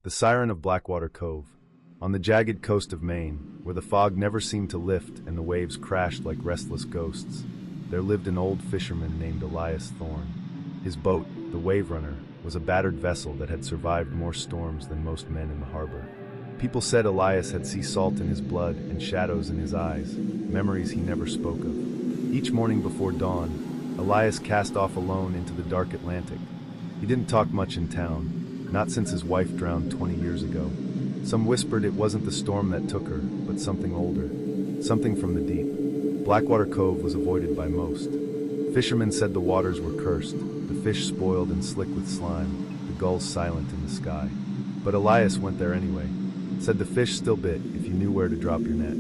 The siren of Blackwater Cove. On the jagged coast of Maine, where the fog never seemed to lift and the waves crashed like restless ghosts, there lived an old fisherman named Elias Thorne. His boat, the Wave Runner, was a battered vessel that had survived more storms than most men in the harbor. People said Elias had sea salt in his blood and shadows in his eyes, memories he never spoke of. Each morning before dawn, Elias cast off alone into the dark Atlantic. He didn't talk much in town, not since his wife drowned 20 years ago. Some whispered it wasn't the storm that took her, but something older, something from the deep. Blackwater Cove was avoided by most. Fishermen said the waters were cursed, the fish spoiled and slick with slime, the gulls silent in the sky. But Elias went there anyway. Said the fish still bit if you knew where to drop your net.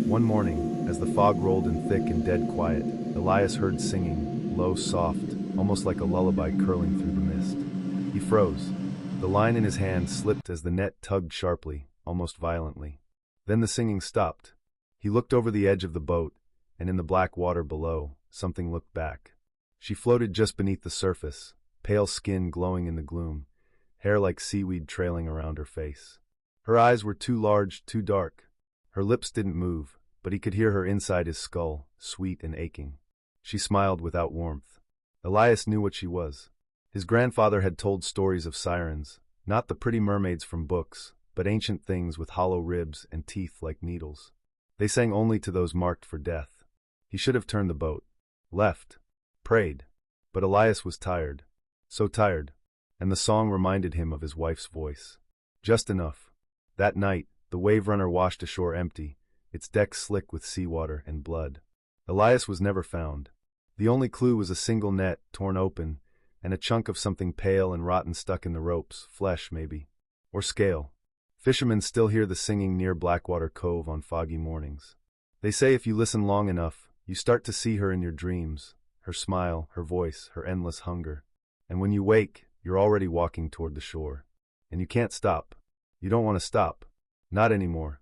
One morning, as the fog rolled in thick and dead quiet, Elias heard singing, low, soft, almost like a lullaby curling through the mist. He froze. The line in his hand slipped as the net tugged sharply, almost violently. Then the singing stopped. He looked over the edge of the boat, and in the black water below, something looked back. She floated just beneath the surface, pale skin glowing in the gloom, hair like seaweed trailing around her face. Her eyes were too large, too dark. Her lips didn't move, but he could hear her inside his skull, sweet and aching. She smiled without warmth. Elias knew what she was. His grandfather had told stories of sirens, not the pretty mermaids from books, but ancient things with hollow ribs and teeth like needles. They sang only to those marked for death. He should have turned the boat, left, prayed. But Elias was tired, so tired, and the song reminded him of his wife's voice. Just enough. That night, the Wave Runner washed ashore empty, its deck slick with seawater and blood. Elias was never found. The only clue was a single net torn open, and a chunk of something pale and rotten stuck in the ropes, flesh maybe, or scale. Fishermen still hear the singing near Blackwater Cove on foggy mornings. They say if you listen long enough, you start to see her in your dreams, her smile, her voice, her endless hunger. And when you wake, you're already walking toward the shore. And you can't stop. You don't want to stop. Not anymore.